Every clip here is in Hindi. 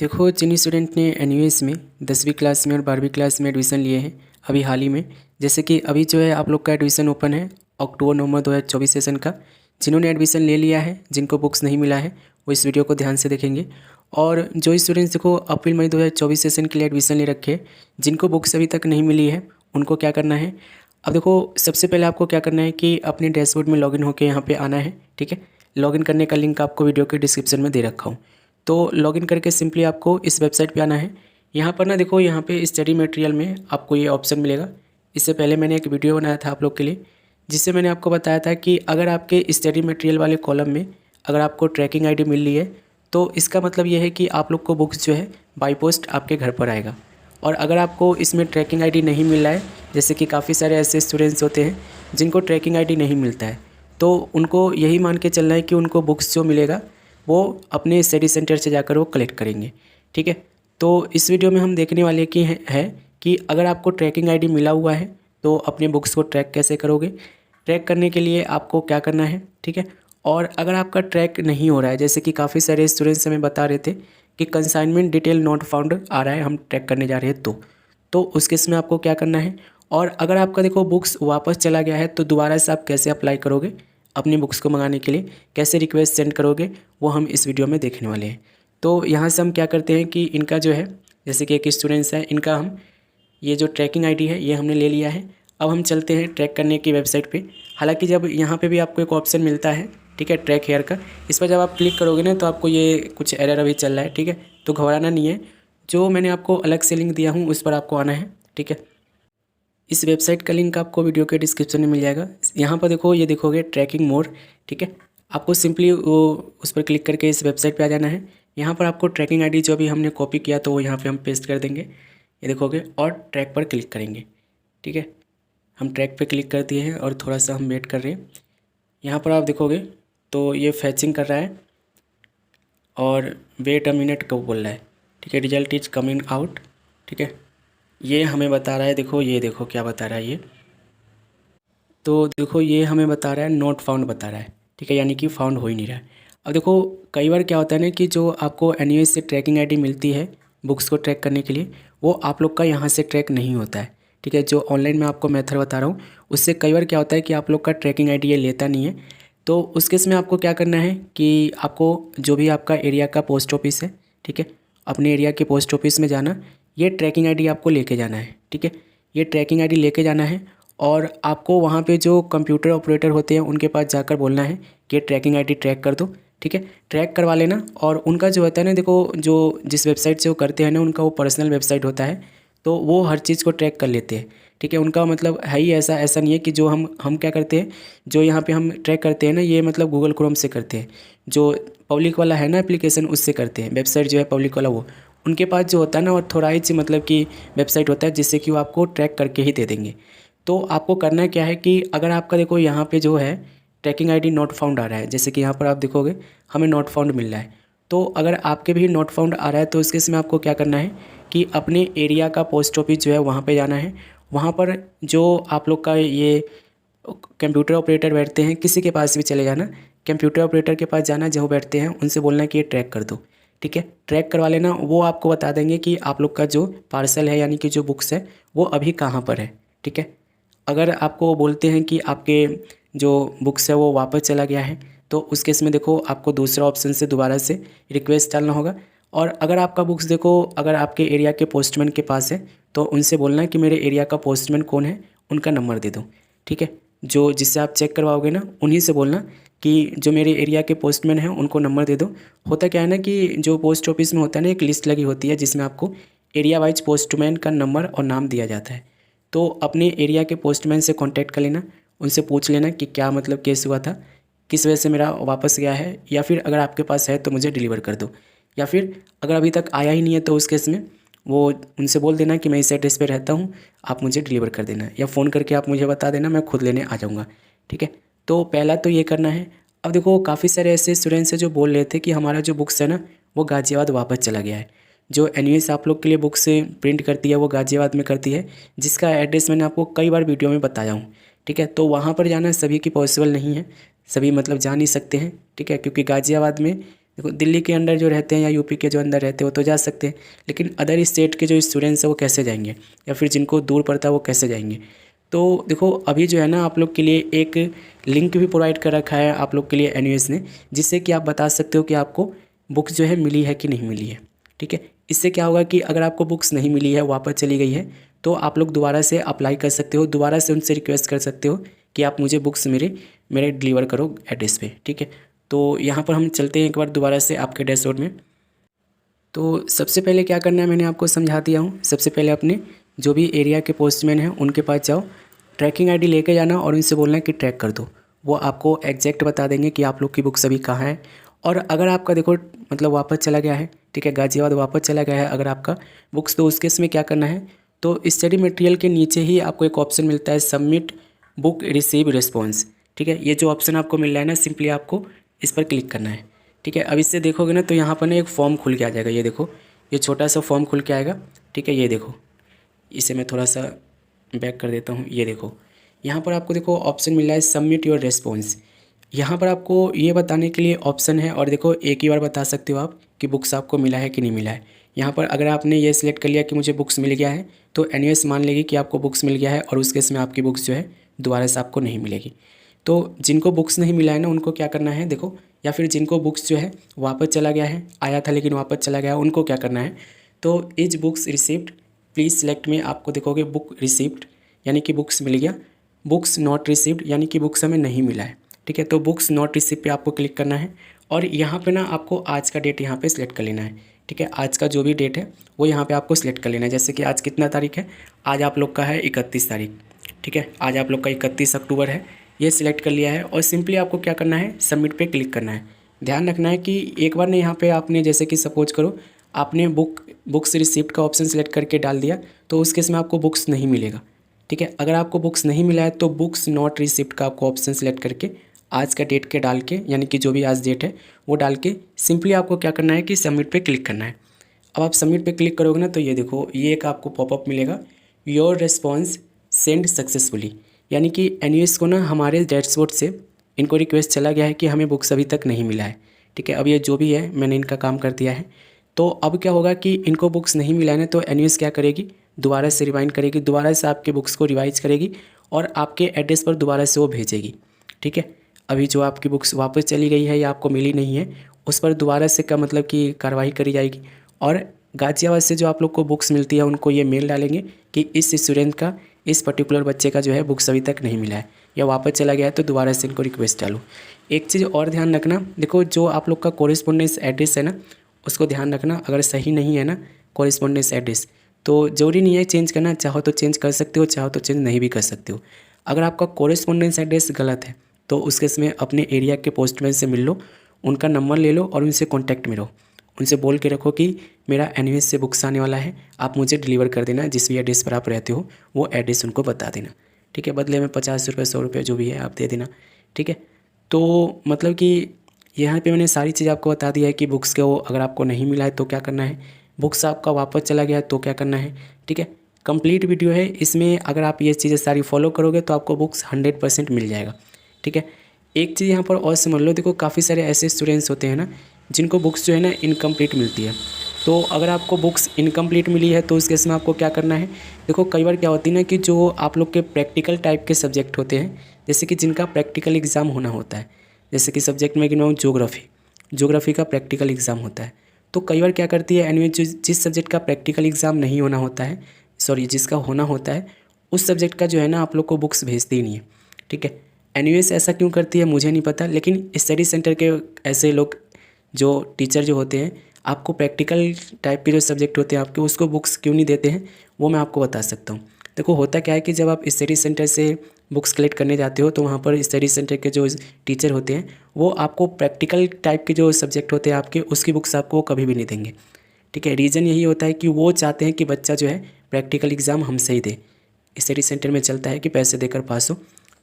देखो, जिन स्टूडेंट ने एनयूएस में 10वीं क्लास में और 12वीं क्लास में एडमिशन लिए हैं अभी हाल ही में, जैसे कि अभी जो है आप लोग का एडमिशन ओपन है अक्टूबर नवंबर 2024 सेशन का। जिन्होंने एडमिशन ले लिया है, जिनको बुक्स नहीं मिला है, वो इस वीडियो को ध्यान से देखेंगे। और जो स्टूडेंट्स देखो अप्रैल मई 2024 सेशन के लिए एडमिशन ले रखे, जिनको बुक्स अभी तक नहीं मिली है, उनको क्या करना है। अब देखो, सबसे पहले आपको क्या करना है कि अपने डैशबोर्ड में लॉगिन होकर यहाँ पे आना है। ठीक है, लॉगिन करने का लिंक आपको वीडियो के डिस्क्रिप्शन में दे रखा हूँ। तो लॉगिन करके सिंपली आपको इस वेबसाइट पे आना है। यहाँ पर ना देखो, यहाँ पे स्टडी मटेरियल में आपको ये ऑप्शन मिलेगा। इससे पहले मैंने एक वीडियो बनाया था आप लोग के लिए, जिससे मैंने आपको बताया था कि अगर आपके स्टडी मटेरियल वाले कॉलम में अगर आपको ट्रैकिंग आईडी मिल रही है, तो इसका मतलब ये है कि आप लोग को बुक्स जो है बाई पोस्ट आपके घर पर आएगा। और अगर आपको इसमें ट्रैकिंग आईडी नहीं मिल रहा है, जैसे कि काफ़ी सारे ऐसे स्टूडेंट्स होते हैं जिनको ट्रैकिंग आईडी नहीं मिलता है, तो उनको यही मान के चलना है कि उनको बुक्स जो मिलेगा वो अपने स्टडी सेंटर से जाकर वो कलेक्ट करेंगे। ठीक है, तो इस वीडियो में हम देखने वाले की है कि अगर आपको ट्रैकिंग आईडी मिला हुआ है तो अपने बुक्स को ट्रैक कैसे करोगे। ट्रैक करने के लिए आपको क्या करना है, ठीक है। और अगर आपका ट्रैक नहीं हो रहा है, जैसे कि काफ़ी सारे स्टूडेंट्स हमें बता रहे थे कि कंसाइनमेंट डिटेल नॉट फाउंड आ रहा है, हम ट्रैक करने जा रहे हैं, तो उस केस में आपको क्या करना है। और अगर आपका देखो बुक्स वापस चला गया है, तो दोबारा से आप कैसे अप्लाई करोगे अपनी बुक्स को मंगाने के लिए, कैसे रिक्वेस्ट सेंड करोगे, वो हम इस वीडियो में देखने वाले हैं। तो यहाँ से हम क्या करते हैं कि इनका जो है, जैसे कि एक स्टूडेंट्स है, इनका हम ये जो ट्रैकिंग आईडी है ये हमने ले लिया है। अब हम चलते हैं ट्रैक करने की वेबसाइट पे। हालांकि जब यहाँ पे भी आपको एक ऑप्शन मिलता है, ठीक है, ट्रैक हेयर का, इस पर जब आप क्लिक करोगे ना तो आपको ये कुछ एरर अभी चल रहा है। ठीक है, तो घबराना नहीं है, जो मैंने आपको अलग से लिंक दिया हूँ उस पर आपको आना है। ठीक है, इस वेबसाइट का लिंक आपको वीडियो के डिस्क्रिप्शन में मिल जाएगा। यहाँ पर देखो, ये देखोगे ट्रैकिंग मोड। ठीक है, आपको सिंपली वो उस पर क्लिक करके इस वेबसाइट पे आ जाना है। यहाँ पर आपको ट्रैकिंग आईडी जो भी हमने कॉपी किया तो वो यहाँ पे हम पेस्ट कर देंगे, ये देखोगे, और ट्रैक पर क्लिक करेंगे। ठीक है, हम ट्रैक पे क्लिक कर दिए हैं और थोड़ा सा हम वेट कर रहे हैं। यहाँ पर आप देखोगे तो ये फैचिंग कर रहा है और वेट अ मिनट को बोल रहा है। ठीक है, रिजल्ट इज कमिंग आउट। ठीक है, ये हमें बता रहा है, देखो ये देखो क्या बता रहा है ये, तो देखो ये हमें बता रहा है नॉट फाउंड बता रहा है। ठीक है, यानी कि फाउंड हो ही नहीं रहा है। अब देखो, कई बार क्या होता है ना कि जो आपको एनयूएस से ट्रैकिंग आईडी मिलती है बुक्स को ट्रैक करने के लिए, वो आप लोग का यहाँ से ट्रैक नहीं होता है। ठीक है, जो ऑनलाइन में आपको मेथड बता रहा हूँ उससे कई बार क्या होता है कि आप लोग का ट्रैकिंग आईडी ये लेता नहीं है। तो उस केस में आपको क्या करना है कि आपको जो भी आपका एरिया का पोस्ट ऑफिस है, ठीक है, अपने एरिया के पोस्ट ऑफिस में जाना, ये ट्रैकिंग आईडी आपको लेके जाना है। ठीक है, ये ट्रैकिंग आईडी लेके जाना है और आपको वहाँ पे जो कंप्यूटर ऑपरेटर होते हैं उनके पास जाकर बोलना है कि ट्रैकिंग आईडी ट्रैक कर दो। ठीक है, ट्रैक करवा लेना। और उनका जो होता है ना, देखो जो जिस वेबसाइट से वो करते हैं ना, उनका वो पर्सनल वेबसाइट होता है, तो वो हर चीज़ को ट्रैक कर लेते हैं। ठीक है, उनका मतलब है ही ऐसा नहीं है कि जो हम क्या करते हैं, जो यहाँ पे हम ट्रैक करते हैं ना, ये मतलब गूगल क्रोम से करते हैं। जो पब्लिक वाला है ना एप्लीकेशन, उससे करते हैं। वेबसाइट जो है पब्लिक वाला, वो उनके पास जो होता है ना ऑथोराइज मतलब कि वेबसाइट होता है, जिससे कि वो आपको ट्रैक करके ही दे देंगे। तो आपको करना क्या है कि अगर आपका देखो यहाँ पे जो है ट्रैकिंग आईडी नॉट फाउंड आ रहा है, जैसे कि यहाँ पर आप देखोगे हमें नॉट फाउंड मिल रहा है, तो अगर आपके भी नॉट फाउंड आ रहा है तो इसके इसमें आपको क्या करना है कि अपने एरिया का पोस्ट ऑफिस जो है वहाँ पे जाना है। वहाँ पर जो आप लोग का ये कंप्यूटर ऑपरेटर बैठते हैं, किसी के पास भी चले जाना, कंप्यूटर ऑपरेटर के पास जाना, जो बैठते हैं उनसे बोलना कि ये ट्रैक कर दो। ठीक है, ट्रैक करवा लेना, वो आपको बता देंगे कि आप लोग का जो पार्सल है यानी कि जो बुक्स है वो अभी कहाँ पर है। ठीक है, अगर आपको बोलते हैं कि आपके जो बुक्स है वो वापस चला गया है, तो उस केस में देखो आपको दूसरा ऑप्शन से दोबारा से रिक्वेस्ट डालना होगा। और अगर आपका बुक्स देखो अगर आपके एरिया के पोस्टमैन के पास है, तो उनसे बोलना है कि मेरे एरिया का पोस्टमैन कौन है, उनका नंबर दे दो। ठीक है, जो जिससे आप चेक करवाओगे ना, उन्हीं से बोलना कि जो मेरे एरिया के पोस्टमैन हैं उनको नंबर दे दो। होता क्या है ना कि जो पोस्ट ऑफिस में होता है ना, एक लिस्ट लगी होती है जिसमें आपको एरिया वाइज पोस्टमैन का नंबर और नाम दिया जाता है। तो अपने एरिया के पोस्टमैन से कांटेक्ट कर लेना, उनसे पूछ लेना कि क्या मतलब केस हुआ था, किस वजह से मेरा वापस गया है, या फिर अगर आपके पास है तो मुझे डिलीवर कर दो। या फिर अगर अभी तक आया ही नहीं है तो उस केस में वो उनसे बोल देना कि मैं इस एड्रेस पे रहता हूँ, आप मुझे डिलीवर कर देना, या फ़ोन करके आप मुझे बता देना, मैं खुद लेने आ जाऊँगा। ठीक है, तो पहला तो ये करना है। अब देखो काफ़ी सारे ऐसे स्टूडेंट्स हैं जो बोल रहे थे कि हमारा जो बुक्स है ना वो गाज़ियाबाद वापस चला गया है। जो एनयूएस आप लोग के लिए बुक्स प्रिंट करती है वो गाज़ियाबाद में करती है, जिसका एड्रेस मैंने आपको कई बार वीडियो में बताया हूँ। ठीक है, तो वहाँ पर जाना सभी की पॉसिबल नहीं है, सभी मतलब जा नहीं सकते हैं। ठीक है, क्योंकि गाज़ियाबाद में देखो दिल्ली के अंदर जो रहते हैं या यूपी के जो अंदर रहते हैं वो तो जा सकते हैं, लेकिन अदर स्टेट के जो स्टूडेंट्स हैं वो कैसे जाएंगे, या फिर जिनको दूर पड़ता है वो कैसे जाएंगे। तो देखो अभी जो है ना आप लोग के लिए एक लिंक भी प्रोवाइड कर रखा है आप लोग के लिए एनयूएस ने, जिससे कि आप बता सकते हो कि आपको बुक्स जो है मिली है कि नहीं मिली है। ठीक है, इससे क्या होगा कि अगर आपको बुक्स नहीं मिली है, वापस चली गई है, तो आप लोग दोबारा से अप्लाई कर सकते हो, दोबारा से उनसे रिक्वेस्ट कर सकते हो कि आप मुझे बुक्स मेरे डिलीवर करो एड्रेस पे। ठीक है, तो यहाँ पर हम चलते हैं एक बार दोबारा से आपके डैशबोर्ड में। तो सबसे पहले क्या करना है मैंने आपको समझा दिया हूँ। सबसे पहले अपने जो भी एरिया के पोस्टमैन हैं उनके पास जाओ, ट्रैकिंग आईडी लेके जाना और उनसे बोलना है कि ट्रैक कर दो। वो आपको एग्जैक्ट बता देंगे कि आप लोग की बुक्स अभी कहाँ है। और अगर आपका देखो मतलब वापस चला गया है, ठीक है, गाज़ियाबाद वापस चला गया है अगर आपका बुक्स, तो उस केस में क्या करना है, तो स्टडी मटेरियल के नीचे ही आपको एक ऑप्शन मिलता है सबमिट बुक रिसीव रिस्पॉन्स। ठीक है, ये जो ऑप्शन आपको मिल रहा है ना, सिंपली आपको इस पर क्लिक करना है। ठीक है, अब इससे देखोगे ना तो यहाँ पर ना एक फॉर्म खुल के आ जाएगा। ये देखो, ये छोटा सा फॉर्म खुल के आएगा। ठीक है, ये देखो, इसे मैं थोड़ा सा बैक कर देता हूँ। ये देखो यहाँ पर आपको देखो ऑप्शन मिल रहा है सबमिट योर रेस्पॉन्स। यहाँ पर आपको ये बताने के लिए ऑप्शन है, और देखो एक ही बार बता सकते हो आप कि बुक्स आपको मिला है कि नहीं मिला है। यहाँ पर अगर आपने ये सिलेक्ट कर लिया कि मुझे बुक्स मिल गया है, तो एनयूएस मान लेगी कि आपको बुक्स मिल गया है, और उस केस में आपकी बुक्स जो है दोबारा से आपको नहीं मिलेगी। तो जिनको बुक्स नहीं मिला है ना उनको क्या करना है देखो, या फिर जिनको बुक्स जो है वापस चला गया है, आया था लेकिन वापस चला गया, उनको क्या करना है, तो is books receipt please select में आपको देखोगे बुक रिसिप्ट यानी कि बुक्स मिल गया, बुक्स नॉट रिसिप्ड यानी कि बुक्स हमें नहीं मिला है। ठीक है, तो बुक्स नॉट रिसिप्ट पे आपको क्लिक करना है, और यहाँ पे ना आपको आज का डेट यहाँ पे सिलेक्ट कर लेना है। ठीक है, आज का जो भी डेट है वो यहाँ पे आपको सिलेक्ट कर लेना है। जैसे कि आज कितना तारीख है, आज आप लोग का है 31 तारीख। ठीक है, आज आप लोग का 31 अक्टूबर है, ये सिलेक्ट कर लिया है, और सिंपली आपको क्या करना है, सबमिट पे क्लिक करना है। ध्यान रखना है कि एक बार ने यहाँ पे आपने जैसे कि सपोज करो आपने बुक्स रिसिप्ट का ऑप्शन सेलेक्ट करके डाल दिया, तो उस केस में आपको बुक्स नहीं मिलेगा। ठीक है, अगर आपको बुक्स नहीं मिला है तो बुक्स नॉट रिसिप्ट का आपको ऑप्शन सेलेक्ट करके आज का डेट के डाल के, यानी कि जो भी आज डेट है वो डाल के सिंपली आपको क्या करना है कि सबमिट पे क्लिक करना है। अब आप सबमिट पे क्लिक करोगे ना तो ये देखो ये एक आपको पॉपअप मिलेगा, योर रिस्पॉन्स सेंड सक्सेसफुली, यानी कि एनयूएस को ना हमारे डैशबोर्ड से इनको रिक्वेस्ट चला गया है कि हमें बुक्स अभी तक नहीं मिला है। ठीक है, अब ये जो भी है मैंने इनका काम कर दिया है। तो अब क्या होगा कि इनको बुक्स नहीं मिला है ना, तो एनयूएस क्या करेगी, दोबारा से रिवाइंड करेगी, दोबारा से आपके बुक्स को रिवाइज करेगी और आपके एड्रेस पर दोबारा से वो भेजेगी। ठीक है, अभी जो आपकी बुक्स वापस चली गई है या आपको मिली नहीं है उस पर दोबारा से का मतलब कि कार्रवाई करी जाएगी, और गाज़ियाबाद से जो आप लोग को बुक्स मिलती है उनको ये मेल डालेंगे कि इस स्टूडेंट का, इस पर्टिकुलर बच्चे का जो है बुक्स अभी तक नहीं मिला है या वापस चला गया है, तो दोबारा से इनको रिक्वेस्ट डालो। एक चीज़ और ध्यान रखना, देखो जो आप लोग का कोरिस्पोंडेंस एड्रेस है ना उसको ध्यान रखना, अगर सही नहीं है ना कोरिस्पोंडेंस एड्रेस तो ज़रूरी नहीं है चेंज करना, चाहो तो चेंज कर सकते हो, चाहो तो चेंज नहीं भी कर सकते हो। अगर आपका कोरिस्पोंडेंस एड्रेस गलत है तो उस केस में अपने एरिया के पोस्टमैन से मिल लो, उनका नंबर ले लो और उनसे कॉन्टैक्ट में रहो, उनसे बोल के रखो कि मेरा एनयूएस से बुक्स आने वाला है, आप मुझे डिलीवर कर देना, जिस भी एड्रेस पर आप रहते हो वो एड्रेस उनको बता देना। ठीक है, बदले में 50 रुपये 100 रुपये जो भी है आप दे देना। ठीक है, तो मतलब कि यहाँ पे मैंने सारी चीज़ आपको बता दिया है कि बुक्स को अगर आपको नहीं मिला है तो क्या करना है, बुक्स आपका वापस चला गया है तो क्या करना है। ठीक है, कंप्लीट वीडियो है, इसमें अगर आप ये चीज़ें सारी फॉलो करोगे तो आपको बुक्स 100% मिल जाएगा। ठीक है, एक चीज़ यहाँ पर और समझ लो, देखो काफ़ी सारे ऐसे स्टूडेंट्स होते हैं ना जिनको बुक्स जो है ना इनकम्प्लीट मिलती है। तो अगर आपको बुक्स इनकम्प्लीट मिली है तो उस केस में आपको क्या करना है, देखो कई बार क्या होती है ना कि जो आप लोग के प्रैक्टिकल टाइप के सब्जेक्ट होते हैं, जैसे कि जिनका प्रैक्टिकल एग्ज़ाम होना होता है, जैसे कि सब्जेक्ट में गिनाऊँ ज्योग्राफी का प्रैक्टिकल एग्ज़ाम होता है, तो कई बार क्या करती है एनयूएस जिस सब्जेक्ट का प्रैक्टिकल एग्ज़ाम नहीं होना होता है, सॉरी जिसका होना होता है, उस सब्जेक्ट का जो है ना आप लोग को बुक्स भेजती ही नहीं है। ठीक है, एनयूएस ऐसा क्यों करती है मुझे नहीं पता, लेकिन स्टडी सेंटर के ऐसे लोग जो टीचर जो होते हैं आपको प्रैक्टिकल टाइप के जो सब्जेक्ट होते हैं आपके उसको बुक्स क्यों नहीं देते हैं वो मैं आपको बता सकता हूँ। देखो होता क्या है कि जब आप स्टडी सेंटर से बुक्स कलेक्ट करने जाते हो तो वहाँ पर स्टडी सेंटर के जो टीचर होते हैं वो आपको प्रैक्टिकल टाइप के जो सब्जेक्ट होते हैं आपके उसकी बुक्स आपको वो कभी भी नहीं देंगे। ठीक है, रीज़न यही होता है कि वो चाहते हैं कि बच्चा जो है प्रैक्टिकल एग्ज़ाम हमसे ही दे, स्टडी सेंटर में चलता है कि पैसे देकर पास हो।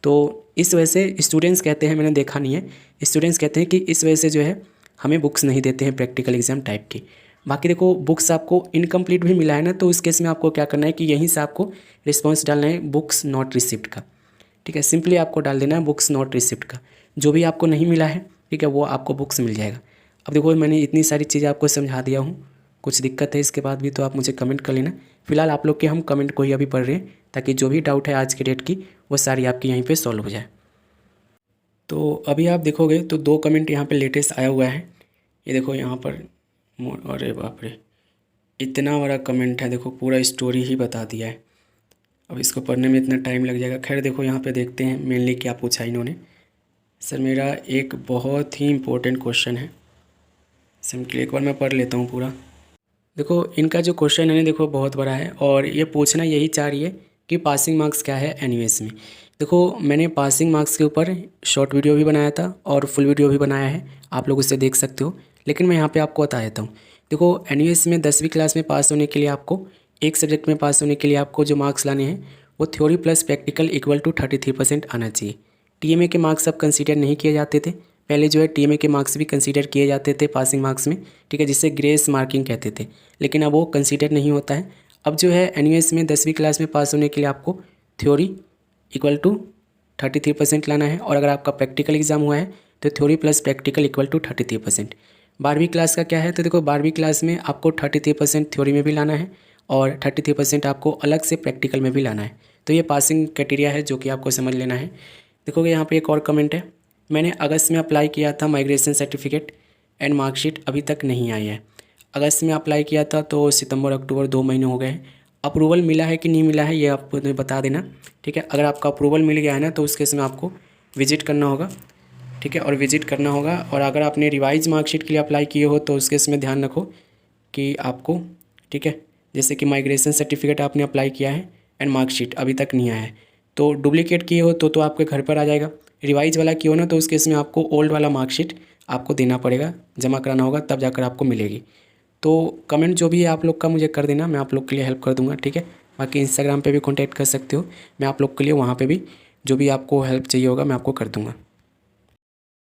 तो इस वजह से स्टूडेंट्स कहते हैं, मैंने देखा नहीं है, स्टूडेंट्स कहते हैं कि इस वजह से जो है हमें बुक्स नहीं देते हैं प्रैक्टिकल एग्ज़ाम टाइप की। बाकी देखो बुक्स आपको इनकम्प्लीट भी मिला है ना, तो उस केस में आपको क्या करना है कि यहीं से आपको रिस्पॉन्स डालना है बुक्स नॉट रिसिप्ट का। ठीक है, सिंपली आपको डाल देना है बुक्स नॉट रिसिप्ट का, जो भी आपको नहीं मिला है ठीक है वो आपको बुक्स मिल जाएगा। अब देखो मैंने इतनी सारी चीज़ें आपको समझा दिया हूँ, कुछ दिक्कत है इसके बाद भी तो आप मुझे कमेंट कर लेना। फिलहाल आप लोग के हम कमेंट को ही अभी पढ़ रहे हैं ताकि जो भी डाउट है आज के डेट की वो सारी आपकी यहीं पे सॉल्व हो जाए। तो अभी आप देखोगे तो 2 कमेंट यहाँ पे लेटेस्ट आया हुआ है, ये देखो यहाँ पर। अरे बाप रे, इतना बड़ा कमेंट है, देखो पूरा स्टोरी ही बता दिया है। अब इसको पढ़ने में इतना टाइम लग जाएगा। खैर देखो यहाँ पे देखते हैं मेनली क्या पूछा इन्होंने। सर मेरा एक बहुत ही इम्पोर्टेंट क्वेश्चन है, सिंपली एक बार मैं पढ़ लेता हूँ पूरा। देखो इनका जो क्वेश्चन है ना, देखो बहुत बड़ा है और ये पूछना यही चाह रही है कि पासिंग मार्क्स क्या है एनयूएस में। देखो मैंने पासिंग मार्क्स के ऊपर शॉर्ट वीडियो भी बनाया था और फुल वीडियो भी बनाया है, आप लोग उसे देख सकते हो, लेकिन मैं यहाँ पे आपको बता देता हूँ। देखो एनयूएस में 10वीं क्लास में पास होने के लिए आपको, एक सब्जेक्ट में पास होने के लिए आपको जो मार्क्स लाने हैं वो theory plus practical equal to 33% आना चाहिए। टीएमए के मार्क्स अब कंसीडर नहीं किए जाते थे, पहले जो है टीएमए के मार्क्स भी कंसीडर किए जाते थे पासिंग मार्क्स में, ठीक है, जिसे ग्रेस मार्किंग कहते थे, लेकिन अब वो कंसीडर नहीं होता है। अब जो है एनयूएस में 10वीं क्लास में पास होने के लिए आपको थ्योरी इक्वल टू 33% लाना है, और अगर आपका प्रैक्टिकल एग्जाम हुआ है तो theory plus practical equal to 33%। 12वीं क्लास का क्या है, तो देखो 12वीं क्लास में आपको 33% थ्योरी में भी लाना है और 33% आपको अलग से प्रैक्टिकल में भी लाना है। तो ये पासिंग क्राइटेरिया है जो कि आपको समझ लेना है। देखोगे यहाँ पे एक और कमेंट है, मैंने अगस्त में अप्लाई किया था माइग्रेशन सर्टिफिकेट एंड मार्कशीट अभी तक नहीं आई है। अगस्त में अप्लाई किया था तो सितंबर अक्टूबर 2 महीने हो गए हैं। अप्रूवल मिला है कि नहीं मिला है ये आप मुझे बता देना, ठीक है। अगर आपका अप्रूवल मिल गया है ना तो उस केस में आपको विजिट करना होगा, ठीक है, और विजिट करना होगा। और अगर आपने रिवाइज मार्कशीट के लिए अप्लाई किए हो तो उस केस में ध्यान रखो कि आपको, ठीक है, जैसे कि माइग्रेशन सर्टिफिकेट आपने अप्लाई किया है एंड मार्कशीट अभी तक नहीं आया है तो डुप्लीकेट किए हो तो आपके घर पर आ जाएगा। रिवाइज वाला किए हो ना तो उस केस में आपको ओल्ड वाला मार्कशीट आपको देना पड़ेगा, जमा कराना होगा, तब जाकर आपको मिलेगी। तो कमेंट जो भी है आप लोग का मुझे कर देना, मैं आप लोग के लिए हेल्प कर दूंगा, ठीक है। बाकी इंस्टाग्राम पे भी कांटेक्ट कर सकते हो, मैं आप लोग के लिए वहाँ पे भी जो भी आपको हेल्प चाहिए होगा मैं आपको कर दूंगा।